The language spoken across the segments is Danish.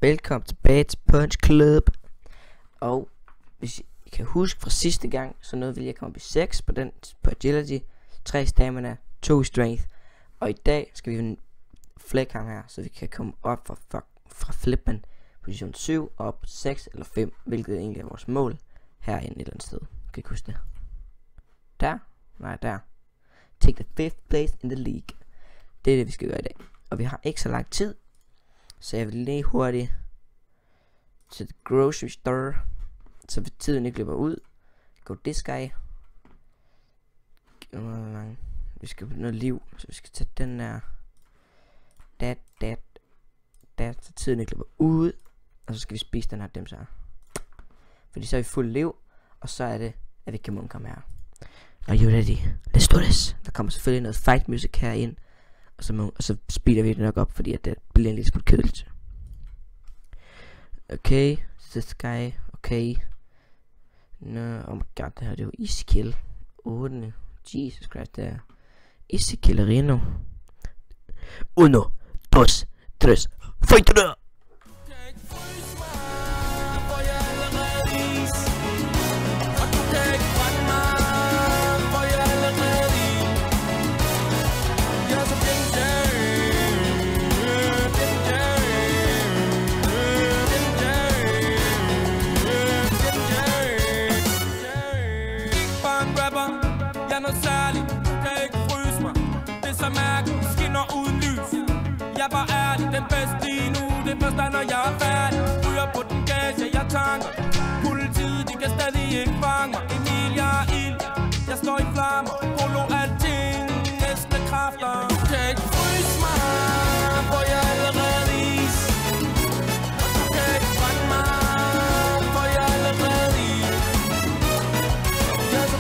Velkommen tilbage til Punch Club. Og hvis I kan huske fra sidste gang, så ville jeg komme op i 6 på agility, 3 stamina, 2 strength. Og i dag skal vi flække ham her, så vi kan komme op fra flippen position 7 op 6 eller 5, hvilket egentlig er vores mål herinde et eller andet sted. Kan I huske det? Der? Nej, der. Take the 5th place in the league. Det er det vi skal gøre i dag. Og vi har ikke så lang tid, så jeg vil lige hurtigt til the grocery store, så tiden ikke løber ud. Go this guy. Vi skal på noget liv, så vi skal tage den der. Så tiden ikke løber ud. Og så skal vi spise den her dem så. Fordi så er vi fuld liv, og så er det, at vi kan munke her. Are you ready? Let's do this. Der kommer selvfølgelig noget fight music herind. Og så speeder vi det nok op, fordi at det bliver en lille smule kedeligt. Okay, this guy, okay. No, oh my god, det her det er jo easy kill. 8. Jesus Christ, det er easy killerino. 1, 2, 3, fight det! Jeg var ærlig, den bedste lige nu. Det første når jeg er færdig. Ryger på den gas, jeg tanker. Politiet, de kan stadig ikke fange mig. Emil, jeg er ild, jeg står i flammer. Polo, alting, næsten kræfter. Du kan ikke fryse mig, for jeg er allerede is. Og du kan ikke fange mig, for jeg er allerede is. Jeg er så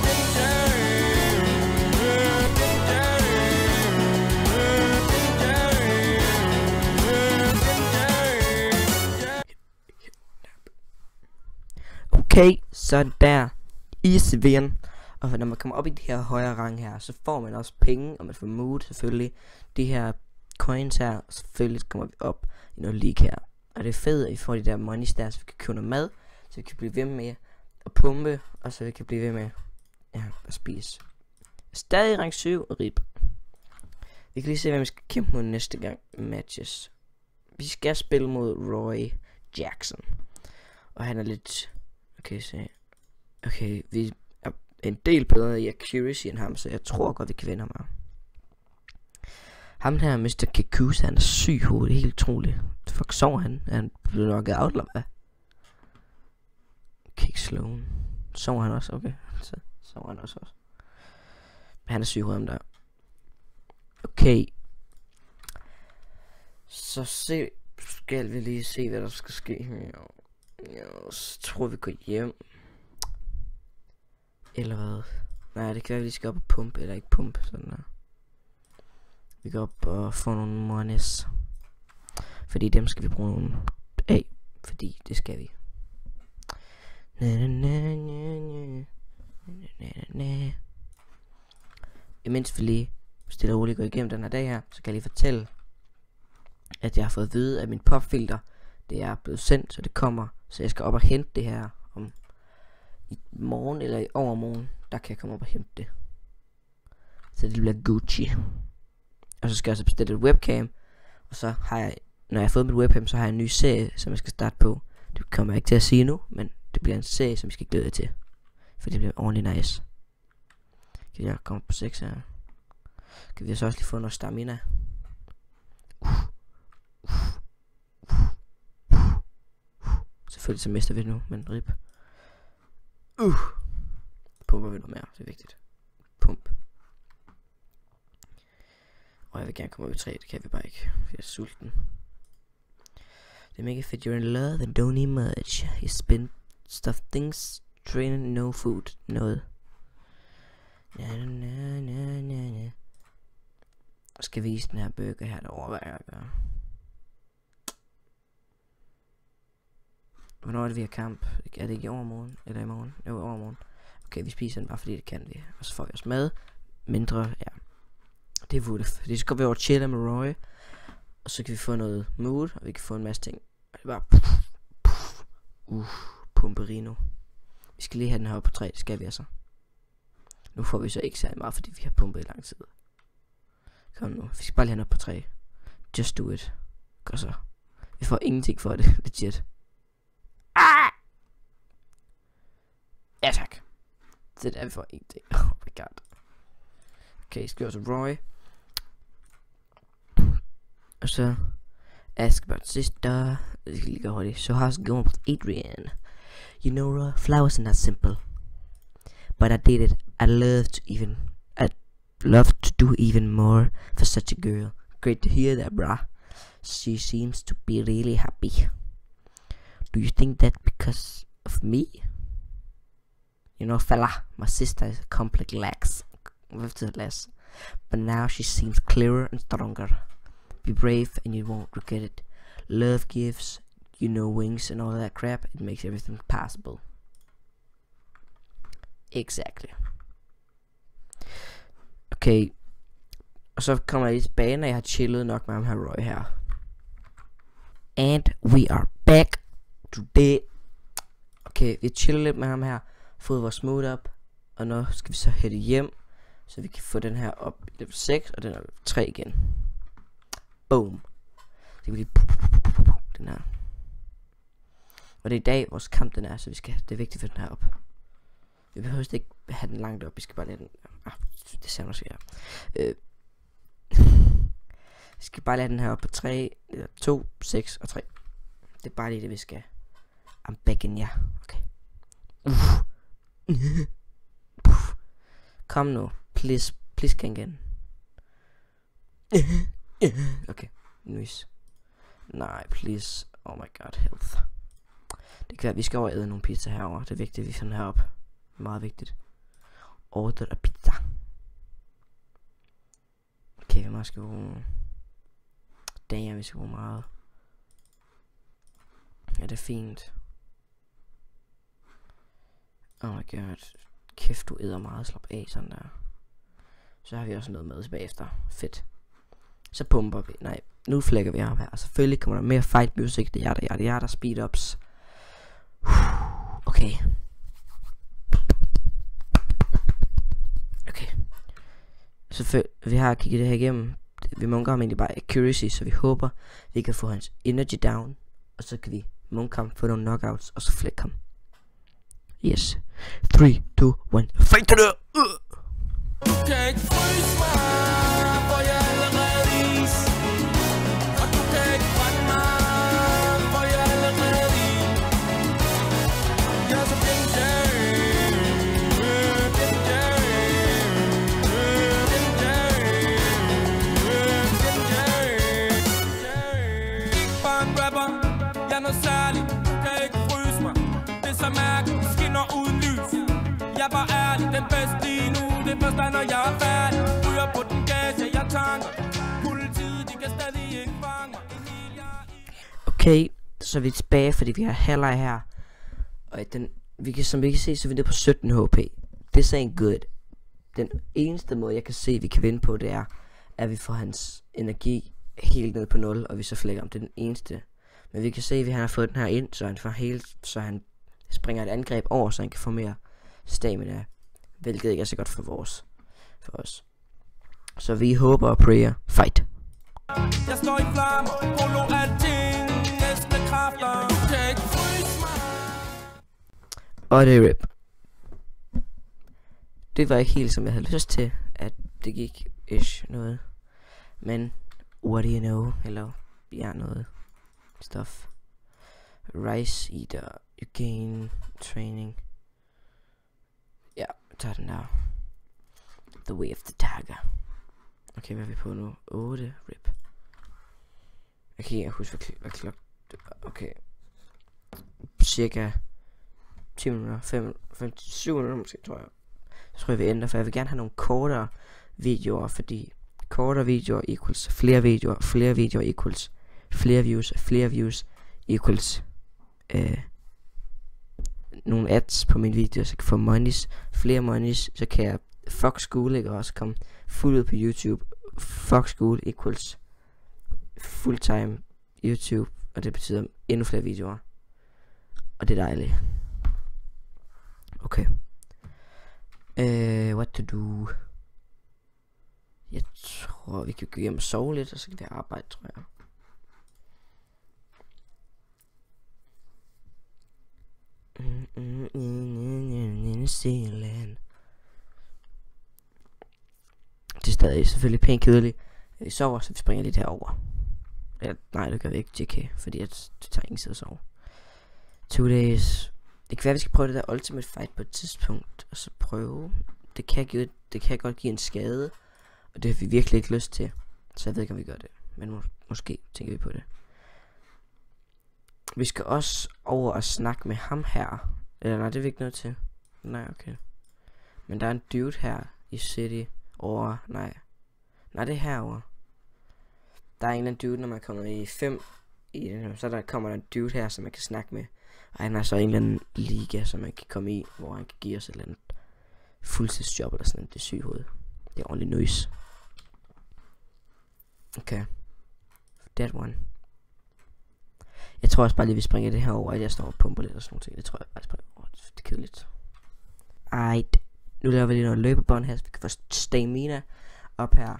Okay, så der easy win. Og når man kommer op i de her højere rang her, så får man også penge, og man får mood selvfølgelig. De her coins her, og selvfølgelig kommer vi op i noget league her. Og det er fedt, at vi får de der monies der, så vi kan købe noget mad, så vi kan blive ved med at pumpe, og så vi kan blive ved med at spise. Stadig rang 7 og rip. Vi kan lige se, hvem vi skal kæmpe mod næste gang matches. Vi skal spille mod Roy Jackson. Og han er lidt... Okay, vi er en del bedre i accuracy end ham, så jeg tror godt vi kan vinde ham her. Ham her, Mr. Kikusa, han er syg hoved, det er helt utroligt. Fuck, sov han? Er han blevet nok out, eller hvad? Kick Sloan. Sov han også? Okay, så sov han også. Men han er syg hoved, ham der. Okay. Så skal vi lige se, hvad der skal ske her. Jeg tror vi går hjem. Eller hvad? Nej, det kan være vi skal op og pumpe. Eller ikke pumpe, sådan der. Vi går op og få nogle monies. Fordi dem skal vi bruge nogle af. Fordi det skal vi. Imens vi lige stille og roligt går igennem den her dag her, så kan jeg lige fortælle, at jeg har fået at vide, at min popfilter, det er blevet sendt, så det kommer. Så jeg skal op og hente det her om i morgen eller i overmorgen. Der kan jeg komme op og hente det. Så det bliver Gucci. Og så skal jeg så bestille et webcam. Og så har jeg, når jeg har fået mit webcam, så har jeg en ny serie, som jeg skal starte på. Det kommer jeg ikke til at sige nu, men det bliver en serie, som jeg skal glæde jer til. For det bliver ordentligt nice. Kan jeg komme på 6 her. Kan vi så også lige få noget stamina. Selvfølgelig så mister vi det nu, men rip. Pumper vi noget mere, det er vigtigt. Pump. Og jeg vil gerne komme op i 3, det kan vi bare ikke, for jeg er sulten. Det er mega fedt, you're in love and don't eat much. You spend stuff things, training, no food, noget. Jeg skal vise den her burger her, der overvejer jeg at gøre. Hvornår er det vi har kamp? Er det ikke i overmorgen? Eller i morgen? Jo, i overmorgen. Okay, vi spiser den bare fordi det kan vi. Og så får vi os mad. Mindre, ja. Det er vudt. Fordi så går vi over og chiller med Roy. Og så kan vi få noget mood, og vi kan få en masse ting. bare pumperino. Vi skal lige have den her op på 3, det skal vi altså. Nu får vi så ikke særlig meget, fordi vi har pumpet i lang tid. Kom nu, vi skal bare lige have den op på 3. Just do it. Godt så. Vi får ingenting for det, legit. Ja tak. Det der vi får ingenting. Oh my god. Okay, skal vi også Roy. Og så ask about sister. Det skal lige gå hurtigt. So how's it going with Adrian? You know, flowers are not simple, but I did it. I'd love to do even more for such a girl. Great to hear that, brah. She seems to be really happy. Do you think that because of me? You know, fella, my sister is complex less, but now she seems clearer and stronger. Be brave and you won't regret it. Love gives, you know, wings and all that crap. It makes everything possible. Exactly. Okay. Og så kommer jeg lige tilbage, når jeg har chillet nok med ham her Roy her. And we are back today. Okay, vi chiller lidt med ham her. Fået vores mood op. Og nu skal vi så hætte hjem, så vi kan få den her op i level 6, og den er level 3 igen. Boom. Så kan vi lige den her. Og det er i dag vores kamp den er, så vi skal, det er vigtigt for den her op. Vi behøver ikke have den langt op, vi skal bare lade den. Det ser måske her. Vi skal bare lade den her op på 3, 2, 6 og 3. Det er bare lige det vi skal. I'm begging ya. Okay. Kom nu. Please can igen. Okay. Nice. Nej, please. Oh my god, health. Det kan være, at vi skal over æde nogle pizza herover. Det er vigtigt, at vi får den her op. Meget vigtigt. Order a pizza. Okay, vi skal bruge... Damn, vi skal bruge meget. Ja, det er fint. Oh my god. Kæft, du æder meget. Slap af sådan der. Så har vi også noget med bagefter. Fedt. Så pumper vi. Nej, nu flækker vi ham her. Og selvfølgelig kommer der mere fight music. Det er der speed ups. Okay. Okay. Selvfølgelig, vi har kigget det her igennem. Vi munker ham egentlig bare accuracy, så vi håber, vi kan få hans energy down. Og så kan vi munke ham, få nogle knockouts, og så flække ham. Yes. 3, 2, 1. Fight det! Jeg var ærlig, den bedste lige nu. Det første når jeg er færdig. Ryger på den gas, jeg tanker. Politiet, de kan stadig ikke fange mig. Okay, så er vi tilbage, fordi vi har halvleg her. Og den, som vi kan se, så er vi nede på 17 HP. This ain't good. Den eneste måde, jeg kan se, vi kan vinde på, det er, at vi får hans energi helt ned på 0, og vi så flækker om. Det er den eneste. Men vi kan se, at han har fået den her ind, så han springer et angreb over, så han kan få mere stamina, hvilket ikke er så godt for os. Så vi håber og prayer. Fight. Jeg står i flammer, polo alting, næste kræfter, kan ikke fryse mig. Og det er rip. Det var ikke helt som jeg havde lyst til, at det gik noget. Men what do you know? Eller ja, noget stuff. Rice eater, you gain training. Ja, tager den der. The way of the tiger. Okay, hvad er vi på nu? 8, rip. Okay, jeg husker hvad klokken. Okay. Cirka 10 minutter, 7 minutter måske, tror jeg. Så tror jeg, vi ændrer, for jeg vil gerne have nogle kortere videoer, fordi kortere videoer equals flere videoer equals flere views equals nogle ads på min video, så jeg kan få monies, flere monies, så kan jeg fuck school, ikke, og også komme fuld ud på YouTube. Fuck school equals full time YouTube, og det betyder endnu flere videoer. Og det er dejligt. Okay. What to do? Jeg tror vi kan gå hjem og sove lidt, og så kan vi arbejde, tror jeg. Det er stadig selvfølgelig pænt kedeligt. Vi sover, så vi springer lidt herover. Eller, nej, det gør vi ikke, JK, fordi det tager ingen tid at sove. 2 days. Det kan være, vi skal prøve det der Ultimate Fight på et tidspunkt, og så prøve. Det kan godt give en skade, og det har vi virkelig ikke lyst til. Så jeg ved ikke, om vi gør det, men måske tænker vi på det. Vi skal også over og snakke med ham her. Eller nej, det er vi ikke nødt til. Nej, okay. Men der er en dude her i City over, nej, det er herovre. Der er en eller anden dude, når man kommer i 5 så der kommer der en dude her, som man kan snakke med. Og han har så en eller anden liga, som man kan komme i, hvor han kan give os et eller andet fuldtidsjob eller sådan noget. Det er sygt hoved. Det er ordentligt noise. Okay. That one. Jeg tror også bare lige, vi springer det her over, at jeg står og pumper lidt og sådan nogle ting. Det tror jeg bare springer over. Det er kedeligt. Ejt. Nu laver vi lige noget løbebånd her, så vi kan få stamina op her.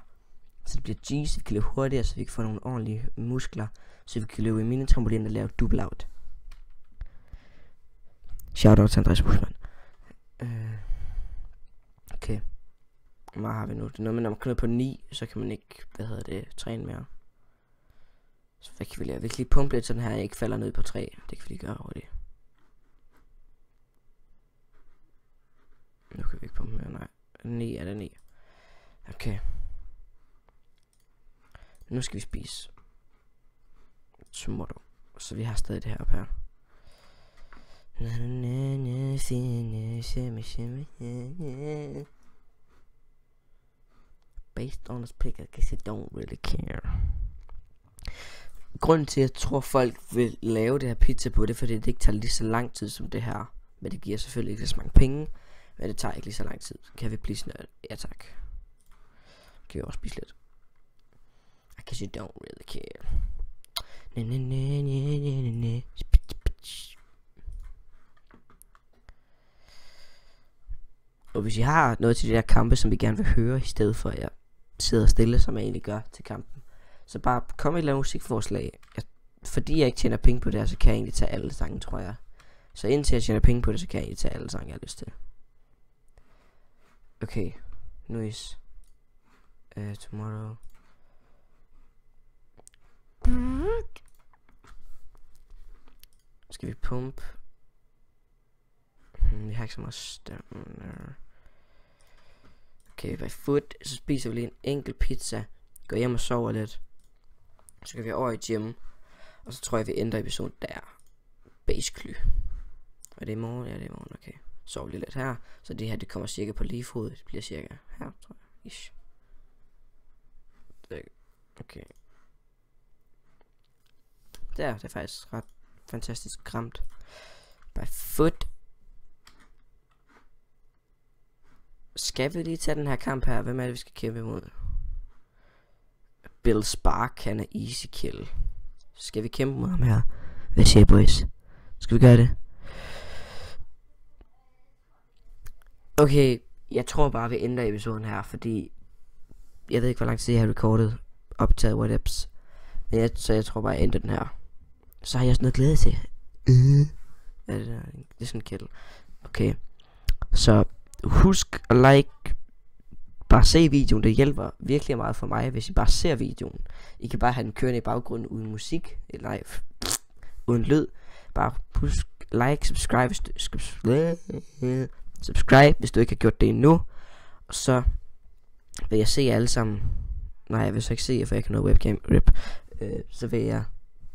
Så det bliver G's, vi kan løbe hurtigere, så vi kan få nogle ordentlige muskler. Så vi kan løbe i minitrampolin og lave double out. Shoutout til Andreas Busman. Okay. Hvad har vi nu? Det er noget med, når man kommer på 9, så kan man ikke, træne mere. Så hvad kan vi lave? Vi kan lige pumpe lidt, så den her ikke falder ned på 3. Det kan vi lige gøre hurtigt. Nu kan vi ikke pumpe mere, nej. 9 er det 9. Okay. Nu skal vi spise tomorrow. Så vi har stadig det her op her. Based on this pick, I guess I don't really care. Grunden til, at jeg tror folk vil lave det her pizza på, det er fordi det ikke tager lige så lang tid som det her. Men det giver selvfølgelig ikke så mange penge. Men det tager ikke lige så lang tid. Kan vi please noget? Ja tak. Kan vi også spise lidt? I guess you don't really care. Og hvis I har noget til de der kampe, som vi gerne vil høre, i stedet for at jeg sidder stille, som jeg egentlig gør til kampen, så bare kom et eller andet musikforslag. Fordi jeg ikke tjener penge på det her, så kan jeg egentlig tage alle sange, tror jeg. Så indtil jeg tjener penge på det, så kan jeg egentlig tage alle sange, jeg har lyst til. Okay, noise. Tomorrow. Skal vi pumpe? Vi har ikke så meget stamina. Okay, by foot. Så spiser vi lige en enkelt pizza. Går hjem og sover lidt. Så kan vi over i gym. Og så tror jeg, vi ændrer episoden der. Basically. Og det er i morgen? Ja, det er i morgen, okay. Sover lige lidt her. Så det her, det kommer cirka på lige fod. Det bliver cirka her, tror jeg. Ish. Okay. Der, det er faktisk ret fantastisk gramt. By foot. Skal vi lige tage den her kamp her? Hvem er det, vi skal kæmpe imod? Bill Spark, han er easy kill. Skal vi kæmpe mod ham her? Hvad siger boys? Skal vi gøre det? Okay, jeg tror bare, vi ændrer episoden her, fordi jeg ved ikke, hvor lang tid jeg har recordet, optaget whatever. Men så jeg tror bare, jeg ændrer den her. Så har jeg også noget glæde til. Ja, det er sådan en kettle. Okay. Så husk at like. Bare se videoen. Det hjælper virkelig meget for mig, hvis I bare ser videoen. I kan bare have den kørende i baggrunden uden musik. Eller nej, uden lyd. Bare husk like, subscribe, hvis du ikke har gjort det endnu. Og så vil jeg se jer alle sammen. Nej, jeg vil så ikke se jer, for jeg kan nå webcam rip. Så vil jeg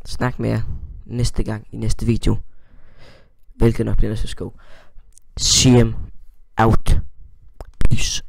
snakke med jer næste gang i næste video. Hvilket nok bliver næste sko. See you out. Peace.